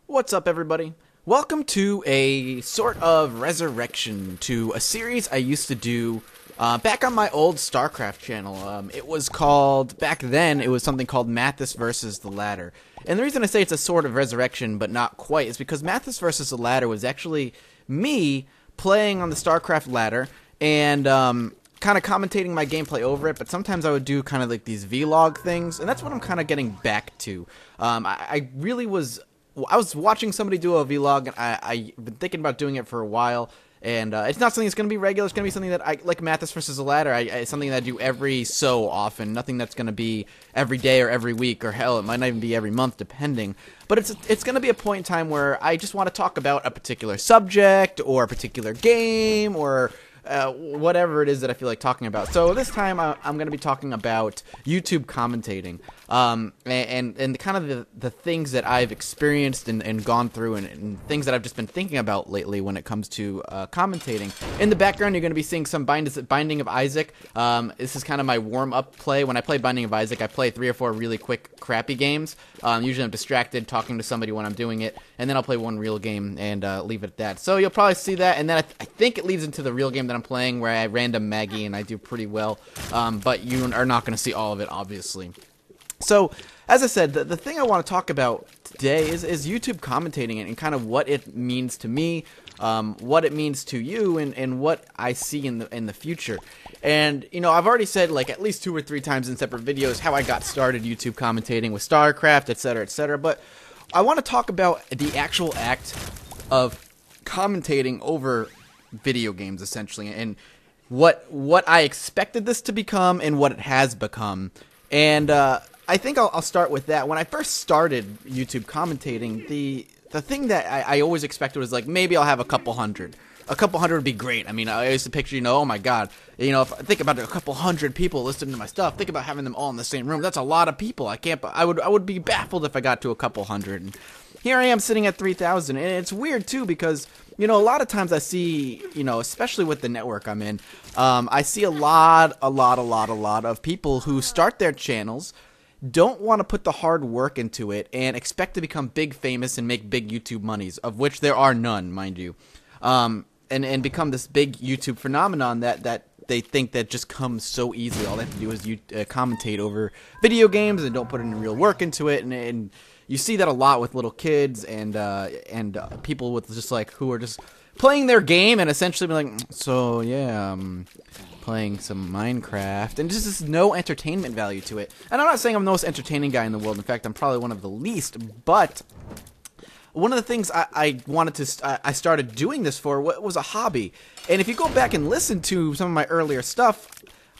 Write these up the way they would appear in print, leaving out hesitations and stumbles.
What's up, everybody? Welcome to a sort of resurrection to a series I used to do back on my old StarCraft channel. It was called, back then, it was something called Mathis versus the Ladder. And the reason I say it's a sort of resurrection, but not quite, is because Mathis versus the Ladder was actually me playing on the StarCraft ladder and kind of commentating my gameplay over it, but sometimes I would do kind of like these vlog things, and that's what I'm kind of getting back to. I was watching somebody do a vlog, and I've been thinking about doing it for a while, and it's not something that's going to be regular. It's going to be something that I, like Mathis versus the Ladder, it's something that I do every so often, nothing that's going to be every day or every week, or hell, it might not even be every month, depending. But it's going to be a point in time where I just want to talk about a particular subject, or a particular game, or whatever it is that I feel like talking about. So this time I'm going to be talking about YouTube commentating, and kind of the things that I've experienced and gone through, and things that I've just been thinking about lately when it comes to commentating. In the background, you're going to be seeing some Binding of Isaac. This is kind of my warm-up play. When I play Binding of Isaac, I play 3 or 4 really quick, crappy games. Usually I'm distracted talking to somebody when I'm doing it, and then I'll play one real game and leave it at that. So you'll probably see that, and then I think it leads into the real game that I'm playing, where I random Maggie and I do pretty well, but you are not going to see all of it, obviously. So, as I said, the thing I want to talk about today is YouTube commentating, and kind of what it means to me, what it means to you, and what I see in the future. And, you know, I've already said, like, at least 2 or 3 times in separate videos how I got started YouTube commentating with StarCraft, etc., but I want to talk about the actual act of commentating over video games, essentially, and what I expected this to become and what it has become. And I think I'll start with that. When I first started YouTube commentating, the thing that I always expected was, like, maybe I'll have a couple hundred. A couple hundred would be great. I mean, I used to picture, you know, oh my god, you know, if I think about it, a couple hundred people listening to my stuff, think about having them all in the same room. That's a lot of people. I would be baffled if I got to a couple hundred. And here I am sitting at 3,000, and it's weird too, because, you know, a lot of times I see, you know, especially with the network I'm in, I see a lot of people who start their channels, don't want to put the hard work into it, and expect to become big, famous, and make big YouTube monies, of which there are none, mind you, and become this big YouTube phenomenon that they think that just comes so easily. All they have to do is commentate over video games and don't put any real work into it, and you see that a lot with little kids and people with just like who are just playing their game and essentially be like, so yeah, I'm playing some Minecraft, and just there's no entertainment value to it. And I'm not saying I'm the most entertaining guy in the world. In fact, I'm probably one of the least. But one of the things I started doing this for was a hobby. And if you go back and listen to some of my earlier stuff,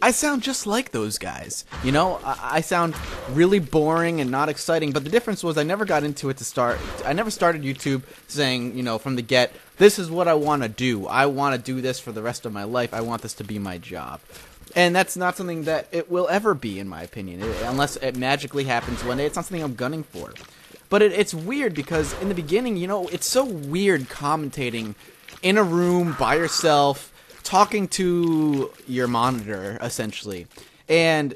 I sound just like those guys. You know, I sound really boring and not exciting, but the difference was I never got into it to start. I never started YouTube saying, you know, from the get, this is what I want to do. I want to do this for the rest of my life. I want this to be my job. And that's not something that it will ever be, in my opinion. Unless it magically happens one day, it's not something I'm gunning for. But it's weird because in the beginning, you know, it's so weird commentating in a room by yourself, talking to your monitor, essentially. And,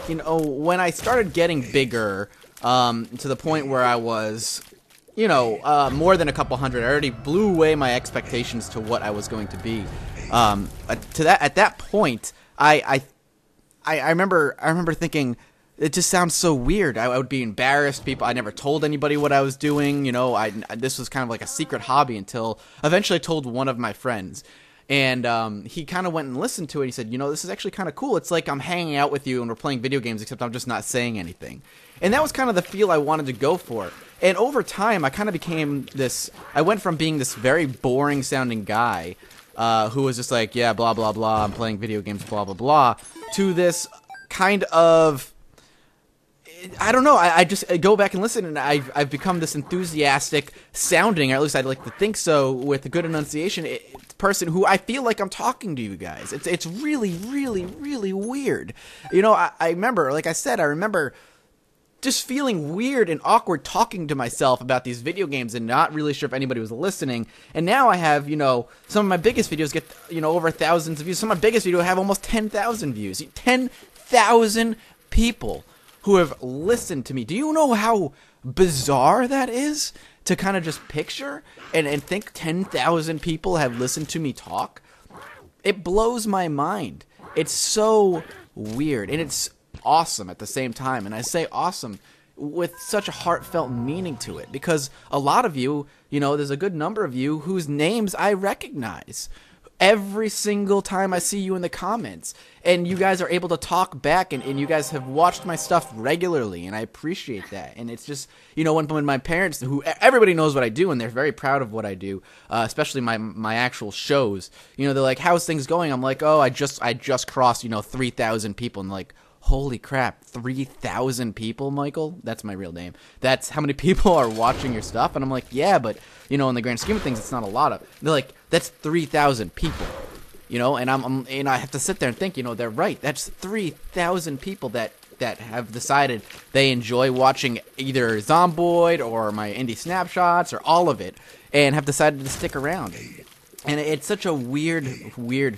you know, when I started getting bigger, to the point where I was, you know, more than a couple hundred, I already blew away my expectations to what I was going to be. At that point, I remember thinking, it just sounds so weird. I would be embarrassed. I never told anybody what I was doing. You know, this was kind of like a secret hobby until eventually I told one of my friends. And he kind of went and listened to it. He said, you know, this is actually kind of cool. It's like I'm hanging out with you and we're playing video games, except I'm just not saying anything. And that was kind of the feel I wanted to go for. And over time, I kind of became this, I went from being this very boring sounding guy who was just like, yeah, blah, blah, blah, I'm playing video games, blah, blah, blah, to this kind of, I don't know, I just go back and listen, and I've become this enthusiastic sounding, or at least I'd like to think so, with a good enunciation, person who I feel like I'm talking to you guys. It's really, really, really weird. You know, I remember, like I said, I remember just feeling weird and awkward talking to myself about these video games and not really sure if anybody was listening. And now I have, you know, some of my biggest videos get, you know, over thousands of views. Some of my biggest videos have almost 10,000 views. 10,000 people who have listened to me. Do you know how bizarre that is? to kind of just picture and think 10,000 people have listened to me talk, it blows my mind. It's so weird, and it's awesome at the same time. And I say awesome with such a heartfelt meaning to it, because a lot of you, there's a good number of you whose names I recognize every single time I see you in the comments, and you guys are able to talk back, and you guys have watched my stuff regularly, and I appreciate that. And it's just, when my parents, who everybody knows what I do, and they're very proud of what I do, especially my actual shows, they're like, how's things going? I'm like, oh, I just crossed 3,000 people, and like, holy crap, 3,000 people, Michael? That's my real name. That's how many people are watching your stuff? And I'm like, yeah, but, in the grand scheme of things, it's not a lot of. They're like, that's 3,000 people, and I have to sit there and think, they're right. That's 3,000 people that have decided they enjoy watching either Zomboid or my indie snapshots or all of it, and have decided to stick around. And it's such a weird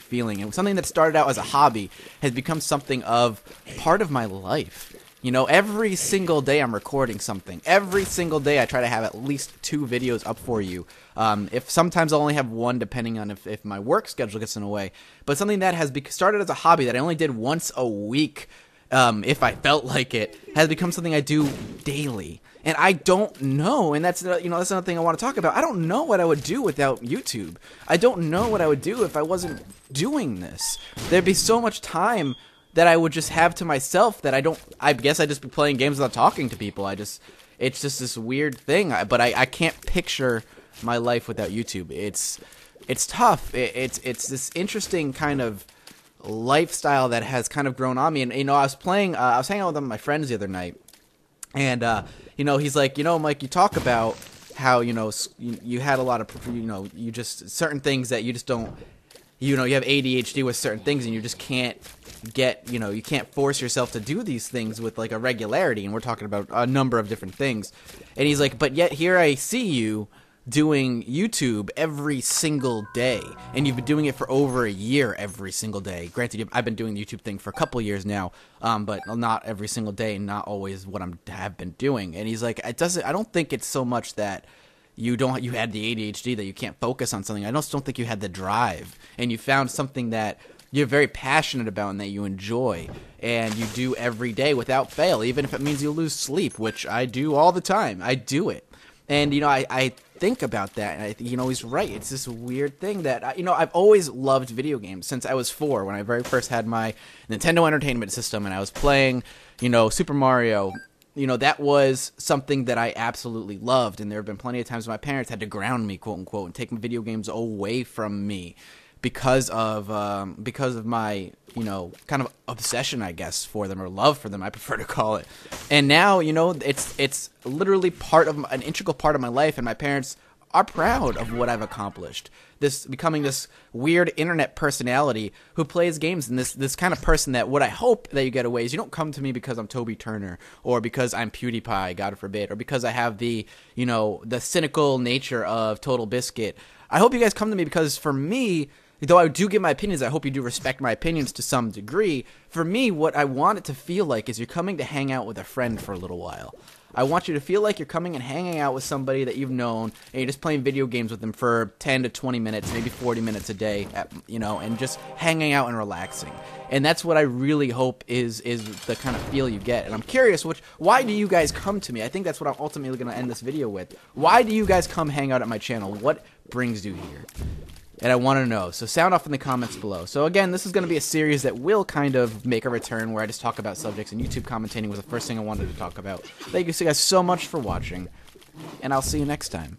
feeling. And something that started out as a hobby has become something of part of my life. Every single day I'm recording something. Every single day I try to have at least 2 videos up for you. If sometimes I'll only have 1, depending on if my work schedule gets in the way. But something that has started as a hobby that I only did once a week, if I felt like it, has become something I do daily. And I don't know, and that's another thing I want to talk about. I don't know what I would do without YouTube. I don't know what I would do if I wasn't doing this. There'd be so much time that I would just have to myself that I guess I'd just be playing games without talking to people. It's just this weird thing, but I can't picture my life without YouTube. It's tough. It's this interesting kind of lifestyle that has kind of grown on me. And I was hanging out with my friends the other night, and he's like, Mike, you talk about how you had a lot of you just certain things that you just don't, you have ADHD with certain things, and you just can't get, you can't force yourself to do these things with like a regularity. And we're talking about a number of different things. And he's like, but yet here I see you doing YouTube every single day, and you've been doing it for over a year every single day. Granted, I've been doing the YouTube thing for a couple years now, but not every single day, and not always what have been doing. And he's like, I don't think it's so much that you had the ADHD that you can't focus on something. I just don't think you had the drive, and you found something that you're very passionate about and that you enjoy, and you do every day without fail, even if it means you lose sleep, which I do all the time. I do it. And, I think about that, and I think, he's right. It's this weird thing that, I've always loved video games since I was 4, when I very first had my Nintendo Entertainment System, and I was playing, Super Mario. That was something that I absolutely loved, and there have been plenty of times my parents had to ground me, quote unquote, and take video games away from me because of my, kind of obsession, I guess, for them, or love for them, I prefer to call it. And now, it's literally an integral part of my life, and my parents are proud of what I've accomplished. Becoming this weird internet personality who plays games, and this kind of person that what I hope that you get away is you don't come to me because I'm Toby Turner, or because I'm PewDiePie, God forbid, or because I have the cynical nature of Total Biscuit. I hope you guys come to me because, for me, though I do give my opinions, I hope you do respect my opinions to some degree. For me, what I want it to feel like is you're coming to hang out with a friend for a little while. I want you to feel like you're coming and hanging out with somebody that you've known, and you're just playing video games with them for 10 to 20 minutes, maybe 40 minutes a day, and just hanging out and relaxing. And that's what I really hope is the kind of feel you get. And I'm curious, why do you guys come to me? I think that's what I'm ultimately going to end this video with. Why do you guys come hang out at my channel? What brings you here? And I want to know, so sound off in the comments below. So again, this is going to be a series that will kind of make a return, where I just talk about subjects, and YouTube commentating was the first thing I wanted to talk about. Thank you guys so much for watching, and I'll see you next time.